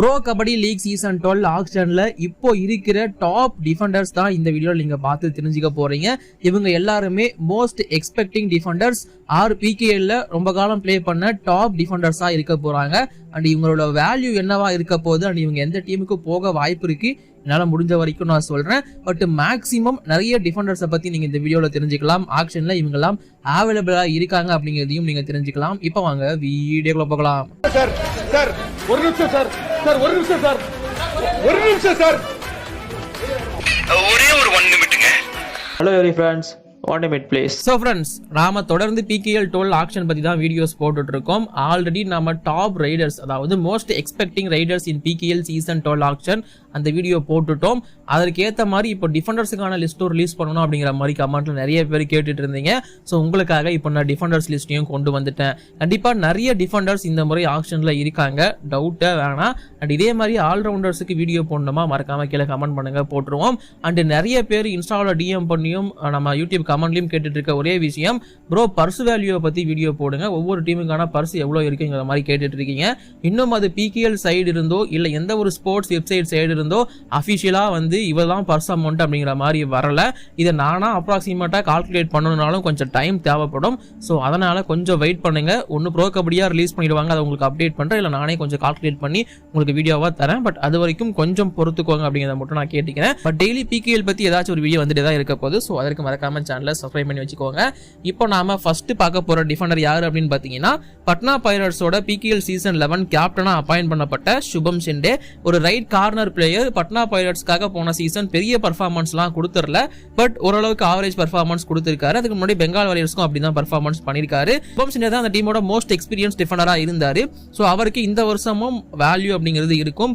Bro kabaddi league season 12 ஆக்ஷன்ல இப்போ இருக்கிற top defenders தான் இந்த வீடியோல நீங்க பார்த்து தெரிஞ்சுக்க போறீங்க. இவங்க எல்லாருமே மோஸ்ட் எக்ஸ்பெக்டிங் டிஃபெண்டர்ஸ் ஆர் பிகேஎல்ல ரொம்ப காலம் பிளே பண்ண டாப் டிஃபெண்டர்ஸா இருக்க போறாங்க. அண்ட் இவங்களோட வேல்யூ என்னவா இருக்க போகுது, அண்ட் இவங்க எந்த டீமுக்கு போக வாய்ப்பு இருக்கு, என்னால முடிஞ்ச வரைக்கும் நான் சொல்றேன். பட் மேக்ஸிமம் நிறைய டிஃபெண்டர்ஸை பத்தி நீங்க இந்த வீடியோல தெரிஞ்சுக்கலாம். ஆக்ஷன்ல இவங்க எல்லாம் அவைலபிளா இருக்காங்க அப்படிங்கிறதையும் நீங்க தெரிஞ்சுக்கலாம். இப்போ வாங்க வீடியோக்குள்ள போகலாம். ஒரு நிமிஷம் சார், ஒரு நிமிஷம் சார், ஒரே ஒரு 1 நிமிட்டுங்க. Hello every friends, 1 minute please. So friends, நாம தொடர்ந்து PKL 12 ஆக்ஷன் பத்தி தான் வீடியோஸ் போட்டுட்டு இருக்கோம். ஆல்ரெடி நம்ம டாப் ரைடர்ஸ், அதாவது மோஸ்ட் எக்ஸ்பெக்டிங் ரைடர்ஸ் இன் PKL சீசன் 12 ஆக்ஷன் அந்த வீடியோ போட்டுட்டோம். அதற்கு ஏற்ற மாதிரி இப்போ டிஃபெண்டர்ஸுக்கான லிஸ்ட்டும் ரிலீஸ் பண்ணணும் அப்படிங்கிற மாதிரி கமெண்ட்ல நிறைய பேர் கேட்டுட்டு இருந்தீங்க. ஸோ உங்களுக்காக இப்போ நான் டிஃபெண்டர்ஸ் லிஸ்ட்டையும் கொண்டு வந்துட்டேன். கண்டிப்பா நிறைய டிஃபெண்டர்ஸ் இந்த முறை ஆக்ஷன்ல இருக்காங்க, டவுட்டே வேணாம். அண்ட் இதே மாதிரி ஆல்ரவுண்டர்ஸுக்கு வீடியோ போடணுமா மறக்காம கீழே கமெண்ட் பண்ணுங்க, போட்டுருவோம். அண்ட் நிறைய பேர் இன்ஸ்டாவில் டிஎம் பண்ணியும் நம்ம யூடியூப் கமெண்ட்லயும் கேட்டுட்டு இருக்க ஒரே விஷயம், ப்ரோ பர்ஸ் வேல்யூவை பத்தி வீடியோ போடுங்க, ஒவ்வொரு டீமுக்கான பர்ஸ் எவ்வளவு இருக்குங்கிற மாதிரி கேட்டுட்டு இருக்கீங்க. இன்னும் அது பிகேஎல் சைடு இருந்தோ இல்ல எந்த ஒரு ஸ்போர்ட்ஸ் வெப்சைட் சைடு இருந்தோ அபிஷியலா வந்து இவ்வளவுதான் பர்ஸ் அமௌண்ட் அப்படிங்கிற மாதிரி வரல. இதை நானா அப்ராக்சிமேட்டா கால்குலேட் பண்ணணும்னாலும் கொஞ்சம் டைம் தேவைப்படும். ஸோ அதனால கொஞ்சம் வெயிட் பண்ணுங்க. ஒன்னு ப்ரோ கபடியா ரிலீஸ் பண்ணிடுவாங்க, அதை உங்களுக்கு அப்டேட் பண்றேன், இல்ல நானே கொஞ்சம் கால்குலேட் பண்ணி உங்களுக்கு வீடியோவா தரேன். பட் அது வரைக்கும் கொஞ்சம் பொறுத்துக்கோங்க அப்படிங்கிறத மட்டும் நான் கேட்டுக்கிறேன். பட் டெய்லி பிகேஎல் பத்தி ஏதாச்சும் ஒரு வீடியோ வந்துட்டு தான் இருக்க போகுது. ஸோ அதற்கு மறக்காம சேனலை சப்ஸ்கிரைப் பண்ணி வச்சுக்கோங்க. இப்போ நாம ஃபர்ஸ்ட் பார்க்க போற டிஃபெண்டர் யாரு அப்படின்னு பாத்தீங்கன்னா, பட்னா பைரட்ஸோட பிகேஎல் சீசன் 11 கேப்டனா அப்பாயிண்ட் பண்ணப்பட்ட சுபம் ஷிண்டே. ஒரு ரைட் கார்னர் பிளேயர். பட்னா பைரட்ஸ்க்காக போன சீசன் பெரிய பர்ஃபார்மன்ஸ்லாம் கொடுத்துடல, பட் ஓரளவுக்கு ஆவரேஜ் பர்ஃபார்மன்ஸ் கொடுத்திருக்காரு. அதுக்கு முன்னாடி பெங்கால் வாரியர்ஸ்க்கும் அப்படிதான் பர்ஃபார்மன்ஸ் பண்ணிருக்காரு. சுபம் ஷிண்டே தான் அந்த டீமோட மோஸ்ட் எக்ஸ்பீரியன்ஸ் டிஃபெண்டரா இருந்தாரு. ஸோ அவருக்கு இந்த வருஷமும் வேல்யூ அப்படிங்கிறது இருக்கும்.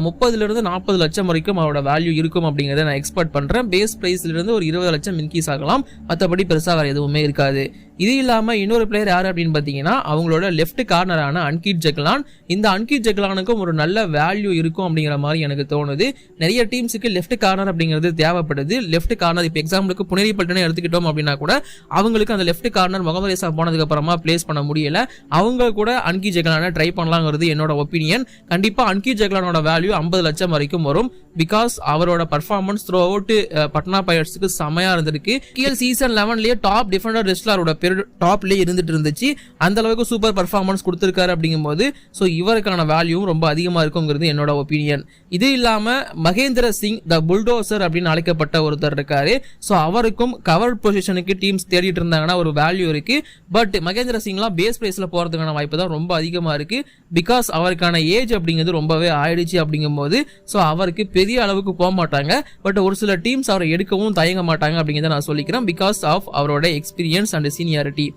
30 இருந்து 40 லட்சம் வரைக்கும் அவரோட வேல்யூ இருக்கும் அப்படிங்கறத நான் எக்ஸ்பெக்ட் பண்றேன். பேஸ் பிரைஸ்ல இருந்து ஒரு 20 லட்சம் இன்க்ரீஸ் ஆகலாம், மற்றபடி பெருசா வேற எதுவுமே இருக்காது. இது இல்லாம இன்னொரு பிளேயர் யாரு அப்படின்னு பாத்தீங்கன்னா, அவங்களோட லெஃப்ட் கார்னரான அன்கிட் ஜக்லான். இந்த அன்கிட் ஜக்லானுக்கும் ஒரு நல்ல வேல்யூ இருக்கும் அப்படிங்கிற மாதிரி எனக்கு தோணுது. நிறைய டீம்ஸுக்கு லெஃப்ட் கார்னர் அப்படிங்கிறது தேவைப்படுது. லெஃப்ட் கார்னர் இப்போ எக்ஸாம்பிளுக்கு புனேரி பல்டனை எடுத்துக்கிட்டோம் அப்படின்னா கூட அவங்களுக்கு அந்த லெஃப்ட் கார்னர் முகமது ரேசா போனதுக்கு அப்புறமா பிளேஸ் பண்ண முடியல. அவங்க கூட அன்கிட் ஜக்லானை ட்ரை பண்ணலாங்கிறது என்னோட ஒப்பீனியன். கண்டிப்பா அன்கிட் ஜக்லானோட வேல்யூ 50 லட்சம் வரைக்கும் வரும். பிகாஸ் அவரோட பர்ஃபார்மன்ஸ் த்ரூ அவுட் பட்னா பைரட்ஸ்க்கு செமையா இருந்திருக்கு. PKL சீசன் 11லயே டாப் டிஃபெண்டர் லிஸ்ட்ல அவரோட பேர் டாப்லயே இருந்துட்டு இருந்துச்சு. அந்த அளவுக்கு சூப்பர் பர்ஃபார்மன்ஸ் கொடுத்திருக்காரு அப்படிங்கும்போது ஸோ இவருக்கான வேல்யூவும் ரொம்ப அதிகமா இருக்குங்கிறது என்னோட ஒப்பீனியன். இது இல்லாம மகேந்திர சிங் த புல்டோசர் அப்படின்னு அழைக்கப்பட்ட ஒருத்தர் இருக்காரு. ஸோ அவருக்கும் கவர் பொசிஷனுக்கு டீம்ஸ் தேடிட்டு இருந்தாங்கன்னா ஒரு வேல்யூ இருக்கு. பட் மகேந்திர சிங்லாம் பேஸ் பிரைஸ்ல போறதுக்கான வாய்ப்பு தான் ரொம்ப அதிகமா இருக்கு. பிகாஸ் அவருக்கான ஏஜ் அப்படிங்கிறது ரொம்பவே ஆயிடுச்சு அப்படிங்கும்போது ஸோ அவருக்கு பெரிய அளவுக்கு போக மாட்டாங்க. பட் ஒரு சில டீம்ஸ் அவரை எடுக்கவும் தயங்க மாட்டாங்க அப்படிங்கிறத நான் சொல்லிக்கிறேன். பிகாஸ் ஆஃப் அவரோட experience and seniority.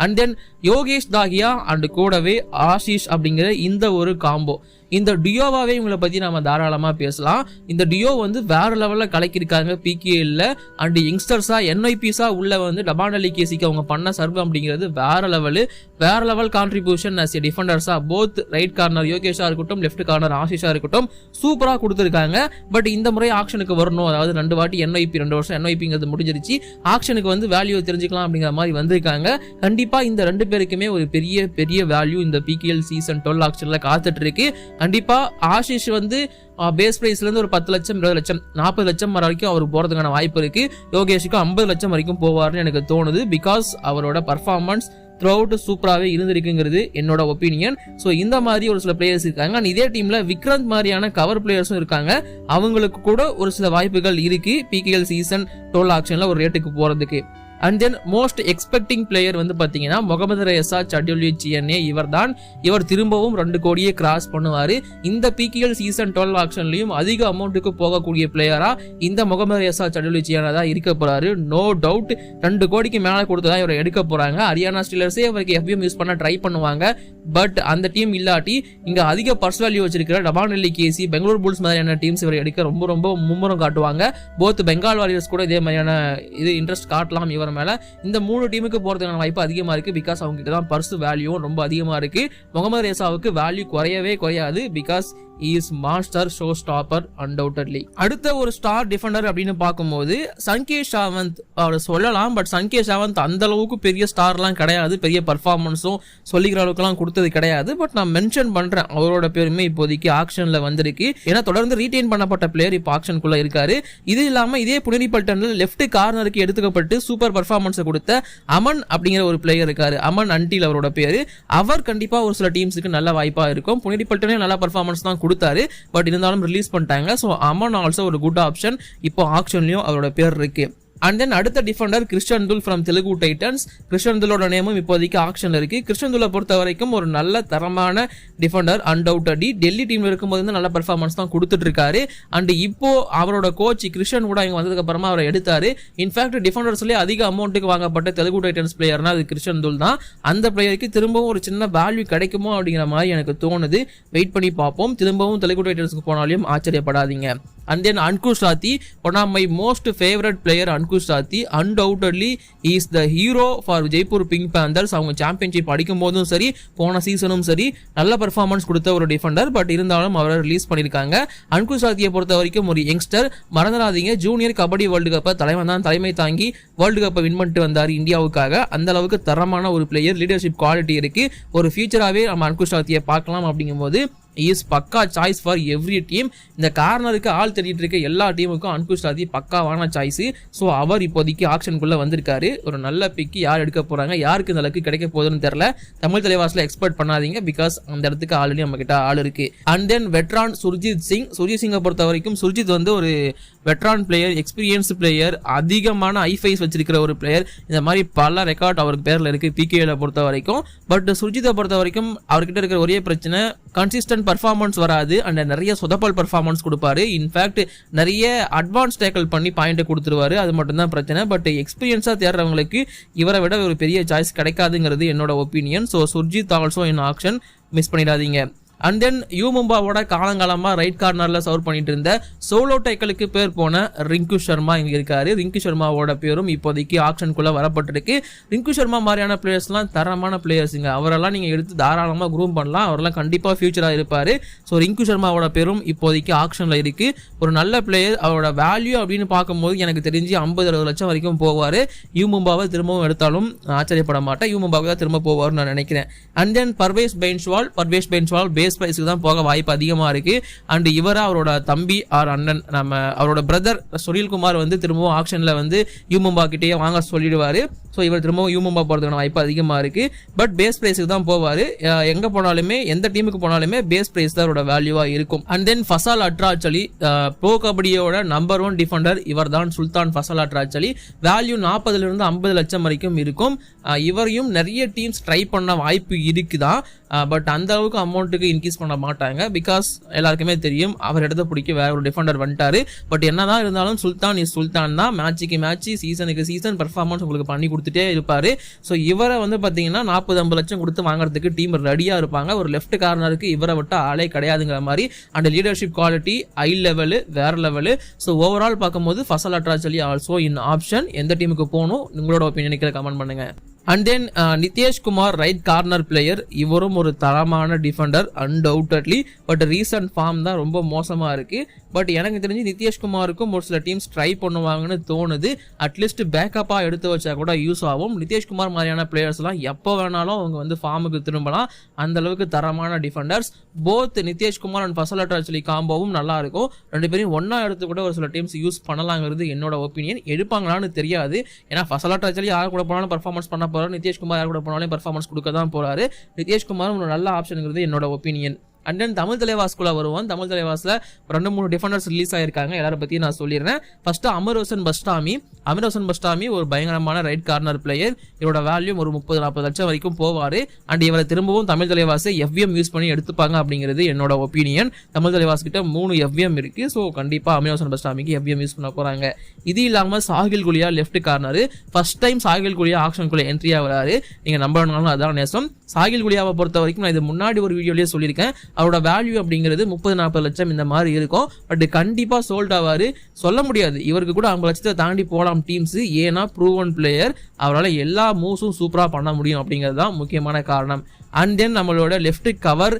And then Yogesh Takia and கூடவே ஆஷிஷ் அப்படிங்கிற இந்த ஒரு காம்போ, இந்த டியோவாவே இவங்களை பத்தி நாம தாராளமா பேசலாம். இந்த டியோ வந்து வேற லெவல்ல கலக்கிருக்காங்க பிகேஎல்ல. அண்ட் யங்ஸ்டர்ஸா என்ஐபிஸா உள்ள வந்து டபாண்டலி கேசிக்கு அவங்க பண்ண சர்வ் அப்படிங்கிறது வேற லெவல் கான்ட்ரிபியூஷன் அஸ் எ டிஃபெண்டர்ஸா. போத் ரைட் கார்னர் யோகேஷா இருக்கட்டும், லெஃப்ட் கார்னர் ஆஷிஷா இருக்கட்டும், சூப்பரா கொடுத்திருக்காங்க. பட் இந்த முறை ஆக்ஷனுக்கு வரணும், அதாவது 2 வாட்டி என்ஐபி 2 வருஷம் என்ஐபிங்கிறது முடிஞ்சிருச்சு, ஆக்ஷனுக்கு வந்து வேல்யூ தெரிஞ்சுக்கலாம் அப்படிங்கிற மாதிரி வந்திருக்காங்க. கண்டிப்பா இந்த 2 பேருக்குமே ஒரு பெரிய வேல்யூ இந்த பிகேஎல் சீசன் 12 ஆக்ஷன்ல காத்துட்டு இருக்கு. கண்டிப்பா ஆஷிஷ் வந்து பேஸ் பிரைஸ்ல இருந்து ஒரு 10 லட்சம் 20 லட்சம் 40 லட்சம் வரைக்கும் அவர் போறதுக்கான வாய்ப்பு இருக்கு. யோகேஷுக்கு 50 லட்சம் வரைக்கும் போவார்னு எனக்கு தோணுது. பிகாஸ் அவரோட பர்ஃபார்மன்ஸ் த்ரூ அவுட் சூப்பராகவே இருந்திருக்குங்கிறது என்னோட ஒப்பீனியன். ஸோ இந்த மாதிரி ஒரு சில பிளேயர்ஸ் இருக்காங்க. இதே டீம்ல விக்ராந்த் மாதிரியான கவர் பிளேயர்ஸும் இருக்காங்க. அவங்களுக்கு கூட ஒரு சில வாய்ப்புகள் இருக்கு பிகேஎல் சீசன் 12 ஆக்ஷன்ல ஒரு ரேட்டுக்கு போறதுக்கு. And then most expecting player வந்து பாத்தீங்கன்னா முகமது ரேசா சட்யூலிச்சியனே. இவர் திரும்பவும் 2 கோடியே கிராஸ் பண்ணுவாரு. இந்த பிகேஎல் சீசன் 12 ஆக்ஷன்லயும் அதிக அமௌண்ட்டுக்கு போகக்கூடிய பிளேயரா இந்த முகமது ரேசா சட்யூலிச்சியனா தான் இருக்க போறாரு. நோ டவுட் 2 கோடிக்கு மேல கொடுத்ததான் இவரை எடுக்க போறாங்க. ஹரியானா ஸ்டீலர்ஸே அவருக்கு எஃப்எம் யூஸ் பண்ண ட்ரை பண்ணுவாங்க. பட் அந்த டீம் இல்லாட்டி இங்க அதிக பர்ஸ் வேல்யூ வச்சிருக்கிற டபாண்டலி கேசி, பெங்களூர் புல்ஸ் மாதிரியான டீம்ஸ் இவரை எடுக்க ரொம்ப மும்முரம் காட்டுவாங்க. போத் பெங்கால் வாரியர்ஸ் கூட இதே மாதிரியான இது இன்ட்ரெஸ்ட் காட்டலாம் இவர் மேல. இந்த 3 டீமுக்கு போறதுக்கான வாய்ப்பு அதிகமா இருக்கு. பிகாஸ் அவங்க கிட்ட தான் பர்ஸ் வேல்யூ ரொம்ப அதிகமா இருக்கு. முகமது ரேசாவுக்கு வேல்யூ குறையவே குறையாது. Because is master show stopper undoubtedly. அடுத்த ஒரு ஸ்டார் டிஃபெண்டர் அப்படின்னு பார்க்கும்போது சங்கேஷ் சாவந்த் அவர் சொல்லலாம். பட் சங்கேஷ் சாவந்த் அந்த அளவுக்கு பெரிய ஸ்டார்லாம் கிடையாது, பெரிய பர்ஃபார்மன்ஸும் சொல்லிக்கிற அளவுக்குலாம் கொடுத்தது கிடையாது. பட் நான் மென்ஷன் பண்றேன், அவரோட பேருமே இப்போதைக்கு ஆக்ஷன்ல வந்திருக்கு. ஏன்னா தொடர்ந்து ரீடைன் பண்ணப்பட்ட பிளேயர் இப்போ ஆக்ஷனுக்குள்ள இருக்காரு. இது இல்லாம இதே புனேரி பல்டன்ல லெஃப்ட் கார்னருக்கு எடுத்துக்கப்பட்டு சூப்பர் பர்ஃபார்மன்ஸ் கொடுத்த அமன் அப்படிங்கிற ஒரு பிளேயர் இருக்காரு. அமன் அன்டில் அவரோட பேரு. அவர் கண்டிப்பா ஒரு சில டீம்ஸுக்கு நல்ல வாய்ப்பா இருக்கும். புனேரி பல்டனே நல்ல பர்ஃபார்மன்ஸ் தான் கொடுத்தாரு. பட் இருந்தாலும் ரிலீஸ் பண்ணிட்டாங்க. ஸோ அமன் ஆல்சோ ஒரு குட் ஆப்ஷன். இப்போ ஆக்ஷன்லயும் அவரோட பேர் இருக்கு. அண்ட் தென் அடுத்த Defender Christian Dhull from Telugu Titans. Christian துலோட நேமும் இப்போதைக்கு ஆக்ஷன்ல இருக்கு. கிறிஸ்டியன் துலை பொறுத்த வரைக்கும் ஒரு நல்ல தரமான டிஃபெண்டர் அன்டவுட்டட்லி. டெல்லி டீம்ல இருக்கும்போது நல்ல பெர்ஃபார்மன்ஸ் தான் கொடுத்துட்டு இருக்காரு. அண்ட் இப்போ அவரோட கோச் கிறிஸ்டியன் கூட இங்க வந்ததுக்கு அப்புறமா அவரை எடுத்தாரு. இன்ஃபேக்ட் டிஃபெண்டர்ஸ்லேயே அதிக அமௌண்ட்டுக்கு வாங்கப்பட்ட தெலுங்கு டைட்டன்ஸ் பிளேயர்னா அது கிறிஸ்டியன் துல் தான். அந்த பிளேயருக்கு திரும்பவும் ஒரு சின்ன வேல்யூ கிடைக்குமோ அப்படிங்கிற மாதிரி எனக்கு தோணுது. வெயிட் பண்ணி பார்ப்போம். திரும்பவும் தெலுங்கு டைட்டன்ஸ்க்கு போனாலும் ஆச்சரியப்படாதீங்க. And then Ankush Rathi, one of my most favorite player Ankush Rathi, undoubtedly is the hero for Jaipur Pink Panthers. அவங்க சாம்பியன்ஷிப் அடிக்கும் போதும் சரி, போன சீசனும் சரி, நல்ல பெர்ஃபார்மன்ஸ் கொடுத்த ஒரு டிஃபெண்டர். பட் இருந்தாலும் அவரை ரிலீஸ் பண்ணியிருக்காங்க. அன்குஷ் ராத்தியை பொறுத்த வரைக்கும் ஒரு யங்ஸ்டர். மறந்துடாதீங்க, ஜூனியர் கபடி வேர்ல்டு கப்பை தலைமை தாங்கி வேர்ல்டு கப்பை வின் பண்ணிட்டு வந்தார் இந்தியாவுக்காக. அந்த அளவுக்கு தரமான ஒரு பிளேயர், லீடர்ஷிப் குவாலிட்டி இருக்கு. ஒரு ஃபியூச்சராகவே நம்ம அன்குஷ் ராத்தியை பார்க்கலாம். அப்படிங்கும்போது இஸ் பக்கா சாய்ஸ் ஃபார் எவ்ரி டீம். இந்த கார்னருக்கு ஆள் தேடிட்டு இருக்க எல்லா டீமுக்கும் அன்குஷ் ராத்தி பக்காவான சாய்ஸ். ஸோ அவர் இப்போதைக்கு ஆக்ஷனுக்குள்ள வந்திருக்காரு. ஒரு நல்ல பிக்கு. யார் எடுக்க போறாங்க, யாருக்கு இந்த லக்கு கிடைக்க போகுதுன்னு தெரியல. தமிழ் தலைவாசில் எக்ஸ்பெக்ட் பண்ணாதீங்க, பிகாஸ் அந்த இடத்துக்கு ஆல்ரெடி நம்ம கிட்ட ஆள் இருக்கு. அண்ட் தென் வெட்ரான் சுர்ஜித் சிங்கை பொறுத்த வரைக்கும் சுர்ஜித் வந்து ஒரு வெட்ரான் பிளேயர், எக்ஸ்பீரியன்ஸ் பிளேயர், அதிகமான ஐஃபைஸ் வச்சிருக்கிற ஒரு பிளேயர். இந்த மாதிரி பல ரெக்கார்ட் அவருக்கு பேர்ல இருக்கு பிகேல பொறுத்த வரைக்கும். பட் சுர்ஜித்தை பொறுத்த வரைக்கும் அவர்கிட்ட இருக்கிற ஒரே பிரச்சனை, கன்சிஸ்டன்ட் பர்ஃபார்மன்ஸ் வராது. அண்ட் நிறைய சொதப்பல் பர்ஃபார்மன்ஸ் கொடுப்பாரு. இன்ஃபேக்ட் நிறைய அட்வான்ஸ் டேக்கிள் பண்ணி பாயிண்ட் கொடுத்துருவாரு. அது மட்டும் தான் பிரச்சனை. பட் எக்ஸ்பீரியன்ஸா தேடுறவங்களுக்கு இவரை விட ஒரு பெரிய சாய்ஸ் கிடைக்காதுங்கிறது என்னோட opinion. So Surjeet also in action, miss பண்ணிடாதீங்க. அண்ட் தென் யூ மும்பாவோட காலங்காலமா ரைட் கார்னர்ல சர்வ் பண்ணிட்டு இருந்த சோலோ டைக்கிளுக்கு பேர் போன ரிங்கு சர்மா இங்க இருக்காரு. ரிங்கு சர்மாவோட பேரும் இப்போதைக்கு ஆக்ஷனுக்குள்ள வரப்பட்டிருக்கு. ரிங்கு சர்மா மாதிரியான பிளேயர்ஸ்லாம் தரமான பிளேயர்ஸுங்க. அவரெல்லாம் நீங்க எடுத்து தாராளமா குரூம் பண்ணலாம். அவரெல்லாம் கண்டிப்பா ஃபியூச்சரா இருப்பாரு. ஸோ ரிங்கு சர்மாவோட பேரும் இப்போதைக்கு ஆக்ஷன்ல இருக்கு. ஒரு நல்ல பிளேயர். அவரோட வேல்யூ அப்படின்னு பார்க்கும்போது எனக்கு தெரிஞ்சு 50-60 லட்சம் வரைக்கும் போவாரு. யூ மும்பாவை திரும்பவும் எடுத்தாலும் ஆச்சரியப்பட மாட்டேன். யூ மும்பாவை தான் திரும்ப போவார்னு நான் நினைக்கிறேன். அண்ட் தென் பர்வேஷ் பெயின்ஸ்வால் பேஸ் பிரைஸ்க்கு தான் போக வாய்ப்பு அதிகமா இருக்கு. அண்ட் இவர அவரோட தம்பி ஆர் அண்ணன், நம்ம அவரோட பிரதர் சுனில்குமார் வந்து திரும்பவும் ஆக்ஷன்ல வந்து யூ மும்பா கிட்டேயே வாங்க சொல்லிடுவாரு. ஸோ இவர் திரும்பவும் யூ மும்பா போறதுக்கான வாய்ப்பு அதிகமா இருக்கு. பட் பேஸ் பிரைஸ்க்கு தான் போவாரு. எங்க போனாலுமே, எந்த டீமுக்கு போனாலுமே பேஸ் பிரைஸ் தான் அவரோட வேல்யூவா இருக்கும். And then Fazel Atrachali, pro கபடியோட நம்பர் 1 டிஃபெண்டர் இவர் தான், சுல்தான் ஃபசால் அட்ராச்சலி. வேல்யூ 40 to 50 லட்சம் வரைக்கும் இருக்கும். இவரையும் நிறைய டீம்ஸ் ட்ரை பண்ண வாய்ப்பு இருக்குதான். பட் அந்த அளவுக்கு அமௌண்ட்டுக்கு இன்க்ரீஸ் பண்ண மாட்டாங்க. பிகாஸ் எல்லாருக்குமே தெரியும் அவர் இடத்த பிடிக்க வேற ஒரு டிஃபெண்டர் வந்துட்டாரு. பட் என்னதான் இருந்தாலும் சுல்தான் இஸ் சுல்தான் தான். மேட்சுக்கு மேட்ச், சீசனுக்கு சீசன் பர்ஃபார்மன்ஸ் உங்களுக்கு பண்ணி கொடுத்துட்டே இருப்பாரு. ஸோ இவரை வந்து பார்த்தீங்கன்னா 40-50 லட்சம் கொடுத்து வாங்குறதுக்கு டீம் ரெடியா இருப்பாங்க. ஒரு லெஃப்ட் கார்னருக்கு இவரை விட்டு ஆளே கிடையாதுங்கிற மாதிரி. And leadership quality high level, வேற லெவலு. ஸோ ஓவரால் பார்க்கும்போது Fazel Atrachali also in option. எந்த டீமுக்கு போகணும், உங்களோட ஒப்பீனியனுக்கு கமெண்ட் பண்ணுங்க. And then Nitesh Kumar right corner player. இவரும் ஒரு தரமான defender undoubtedly. But recent form தான் ரொம்ப மோசமா இருக்கு. பட் எனக்கு தெரிஞ்சு நிதேஷ்குமாருக்கும் ஒரு சில டீம்ஸ் ட்ரை பண்ணுவாங்கன்னு தோணுது. அட்லீஸ்ட் பேக்கப்பா எடுத்து வச்சா கூட யூஸ் ஆகும். நிதேஷ்குமார் மாதிரியான பிளேயர்ஸ் எல்லாம் எப்போ வேணாலும் அவங்க வந்து ஃபார்முக்கு திரும்பலாம். அந்த அளவுக்கு தரமான defenders. Both Nitesh Kumar and Fazel Atrachali காம்போவும் நல்லா இருக்கும். ரெண்டு பேரும் ஒன்னா எடுத்து கூட ஒரு சில டீம்ஸ் யூஸ் பண்ணலாங்கிறது என்னோட ஒப்பீனியன். எடுப்பாங்களான்னு தெரியாது. ஏன்னா ஃபசல் அட்ராச்சலி யார் கூட போனாலும் பர்ஃபார்மன்ஸ் பண்ண போறாரு. நிதேஷ்குமார் யார் கூட போனாலும் பர்ஃபார்மன்ஸ் கொடுக்க தான் போறாரு. நிதேஷ்குமார் ஒரு நல்ல ஆப்ஷனுங்கிறது என்னோட ஒப்பீனியன். அண்ட் தென் தமிழ் தலைவாஸ்குள்ள வருவோம். தமிழ் தலைவாஸ்ல 2-3 டிஃபெண்டர்ஸ் ரிலீஸ் ஆயிருக்காங்க. எல்லாரும் பத்தி நான் சொல்லிடுறேன். ஃபர்ஸ்ட் அமர் ஹுசைன் பஸ்டாமி ஒரு பயங்கரமான ரைட் கார்னர் பிளேயர். இவரோட வேல்யூ ஒரு 30-40 லட்சம் வரைக்கும் போவாரு. அண்ட் இவரை திரும்பவும் தமிழ் தலைவாசை எஃப்எம் யூஸ் பண்ணி எடுத்துப்பாங்க அப்படிங்கிறது என்னோட ஒப்பீனியன். தமிழ் தலைவாஸ் கிட்ட 3 எஃப்எம் இருக்கு. ஸோ கண்டிப்பா அமர் ஹுசைன் பஸ்டாமிக்கு எஃப்எம் யூஸ் பண்ண போறாங்க. இது இல்லாம Sahil Gulia left corner. First time Sahil Gulia ஆக்ஷனுக்குள்ள என்ட்ரி ஆகிறாரு. நீங்க நம்பணும்னாலும் அதான் நேசம். சாகில் குலியாவை பொறுத்த வரைக்கும் நான் இது முன்னாடி ஒரு வீடியோலயே சொல்லியிருக்கேன். அவரோட வேல்யூ அப்படிங்கிறது 30-40 லட்சம் இந்த மாதிரி இருக்கும். பட் கண்டிப்பா சோல்ட் ஆவாரு, சொல்ல முடியாது. இவருக்கு கூட 50 லட்சத்தை தாண்டி போகலாம் டீம்ஸ். ஏன்னா ப்ரூவன் பிளேயர், அவரால் எல்லா மூவ்ஸும் சூப்பரா பண்ண முடியும் அப்படிங்கிறது தான் முக்கியமான காரணம். அண்ட் தென் நம்மளோட லெஃப்ட் கவர்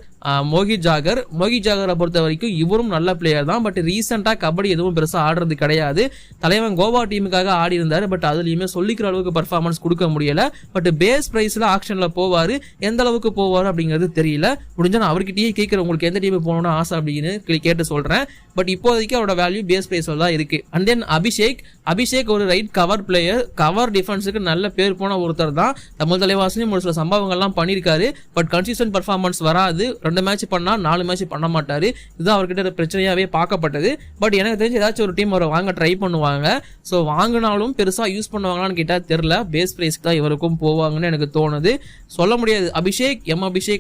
மோகித் ஜாகரை பொறுத்த வரைக்கும் இவரும் நல்ல பிளேயர் தான். பட் ரீசெண்டாக கபடி எதுவும் பெருசாக ஆடுறது கிடையாது. தலைவன் கோவா டீமுக்காக ஆடி இருந்தார். பட் அதுலயுமே சொல்லிக்கிற அளவுக்கு பர்ஃபார்மன்ஸ் கொடுக்க முடியல. பட் பேஸ் பிரைஸ்ல ஆக்ஷன்ல போவாரு, எந்த அளவுக்கு போவாரு அப்படிங்கிறது தெரியல. முடிஞ்சா நான் அவர்கிட்டயே கேட்கிறேன், உங்களுக்கு எந்த டீம் போகணும்னு ஆசை அப்படின்னு கேட்டு சொல்றேன். பட் இப்போதைக்கு அவரோட வேல்யூ பேஸ் பிரைஸ்ல தான் இருக்கு. அண்ட் தென் அபிஷேக் ஒரு ரைட் கவர் பிளேயர், கவர் டிஃபென்ஸுக்கு நல்ல பேர் போன ஒருத்தர் தான். தமிழ் தலைவாசலையும் ஒரு சில சம்பவங்கள்லாம் பண்ணியிருக்காரு. பட் கன்சிஸ்டன்ட் பர்ஃபார்மன்ஸ் வராது. 2 மேட்ச் பண்ணா 4 மேட்ச் பண்ண மாட்டாரு. இதுதான் அவர்கிட்ட பிரச்சனையாவே பார்க்கப்பட்டது. பட் எனக்கு தெரிஞ்சு ஏதாச்சும் ஒரு டீம் அவரை வாங்க ட்ரை பண்ணுவாங்க. ஸோ வாங்கினாலும் பெருசா யூஸ் பண்ணுவாங்களான்னு கேட்டா தெரியல. பேஸ் பிரைஸ்க்கு தான் இவருக்கும் போவாங்கன்னு எனக்கு தோணுது. சொல்ல முடியாது. அபிஷேக்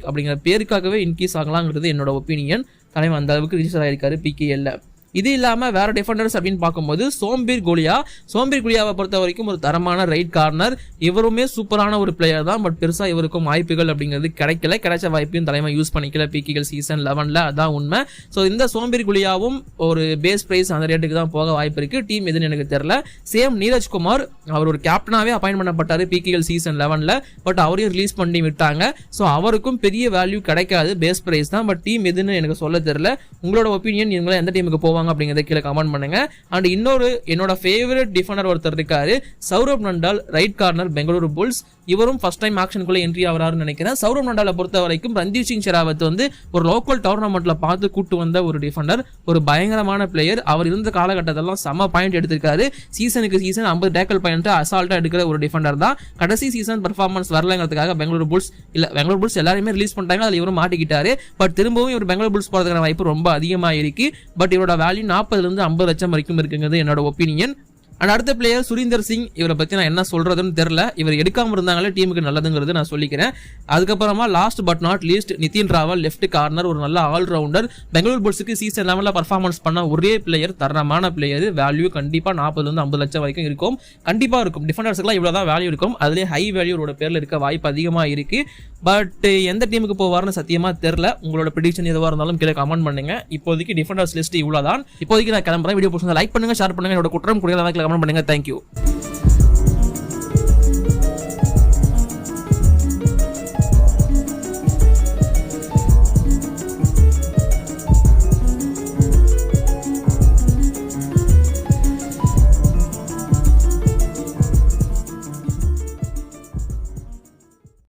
அப்படிங்கிற பேருக்காகவே இன்க்ரீஸ் ஆகலாங்கிறது என்னோட ஒப்பீனியன். தலைவன் அந்த அளவுக்கு ரிஜிஸ்டர் ஆயிருக்காரு PKL. இது இல்லாம வேற டிஃபெண்டர்ஸ் அப்படின்னு பார்க்கும்போது சோம்பீர் குலியாவை பொறுத்த வரைக்கும் ஒரு தரமான ரைட் கார்னர். இவருமே சூப்பரான ஒரு பிளேயர் தான். பட் பெருசா இவருக்கும் வாய்ப்புகள் அப்படிங்கிறது கிடைச்ச வாய்ப்பையும் தலைமை யூஸ் பண்ணிக்கல PKL சீசன் 11ல, அதான் உண்மை. ஸோ இந்த சோம்பீர் குலியாவும் ஒரு பேஸ் பிரைஸ் அந்த ரேட்டுக்கு தான் போக வாய்ப்பு இருக்கு. டீம் எதுன்னு எனக்கு தெரியல. சேம் நீரஜ் குமார், அவர் ஒரு கேப்டனாவே அப்பாயின்ட் பண்ணப்பட்டாரு PKL சீசன் 11ல. பட் அவரையும் ரிலீஸ் பண்ணி விட்டாங்க. ஸோ அவருக்கும் பெரிய வேல்யூ கிடைக்காது, பேஸ் பிரைஸ் தான். பட் டீம் எதுன்னு எனக்கு சொல்ல தெரியல. உங்களோட ஒப்பீனியன், நீங்க எந்த டீமுக்கு போவாங்க அப்படிங்கறத கீழே கமெண்ட் பண்ணுங்க. அண்ட் இன்னொரு என்னோட ஃபேவரட் டிஃபெண்டர் ஒருத்தர் இருக்காரு, Saurabh Nandal, right corner, Bengaluru Bulls. இவரும் ஃபர்ஸ்ட் டைம் ஆக்ஷனுக்குள்ள என்ட்ரி ஆகிறாருன்னு நினைக்கிறேன். சௌரப் நண்டாலை பொறுத்த வரைக்கும் ரந்தீப் சிங் ஷெராவத் ஒரு லோக்கல் டோர்னமெண்ட்ல பார்த்து கூட்டு வந்த ஒரு டிஃபெண்டர், ஒரு பயங்கரமான பிளேயர். அவர் இருந்த காலகட்டத்தெல்லாம் செம பாயிண்ட் எடுத்திருக்காரு. சீசனுக்கு சீசன் 50 டேக்கல் பாயிண்ட் அசால்ட்டா எடுக்கிற ஒரு டிஃபெண்டர் தான். கடைசி சீசன் பர்ஃபார்மன்ஸ் வரலங்கிறதுக்காக பெங்களூரு புல்ஸ் எல்லாருமே ரிலீஸ் பண்ணிட்டாங்க. அதில் இவரும் மாட்டிக்கிட்டாரு. பட் திரும்பவும் இவர் பெங்களூரு புல்ஸ் போறதுக்கான வாய்ப்பு ரொம்ப அதிகமாக இருக்கு. பட் இவரோட வேல்யூ 40-50 லட்சம் வரைக்கும் இருக்குங்கிறது என்னோட ஒப்பீனியன். அண்ட் அடுத்த பிளேயர் சுரீந்தர் சிங். இவரை பத்தி நான் என்ன சொல்றதுன்னு தெரியல. இவர் எடுக்காம இருந்தாங்களே டீமுக்கு நல்லதுங்கிறது நான் சொல்லிக்கிறேன். அதுக்கப்புறமா last but not least Nitin Rawal, left corner, ஒரு நல்ல ஆல்ரவுண்டர். பெங்களூர் புல்ஸுக்கு சீசன் 11ல பர்ஃபார்மன்ஸ் பண்ண ஒரே பிளேயர், தரமான பிளேயர். வேல்யூ கண்டிப்பா 40-50 லட்சம் வரைக்கும் இருக்கும். கண்டிப்பா இருக்கும். டிஃபெண்டர்ஸ்க்குலாம் இவ்வளவுதான் வேல்யூ இருக்கும். அதுலேயே ஹை வேல்யூரோட பேர்ல இருக்க வாய்ப்பு அதிகமா இருக்கு. பட் எந்த டீமுக்கு போவார்னு சத்தியமா தெரியல. உங்களோட ப்ரெடிக்ஷன் எதுவாக இருந்தாலும் கீழே கமெண்ட் பண்ணுங்க. இப்போதைக்கு டிஃபெண்டர்ஸ் லிஸ்ட் இவ்வளவுதான். இப்போதைக்கு நான் கிளம்புறேன். வீடியோ பிடிச்சிருந்தா லைக் பண்ணுங்க, ஷேர் பண்ணுங்க. என்னோட குற்றம் குறையாத கமெண்ட் பண்ணுங்க. தேங்க்யூ.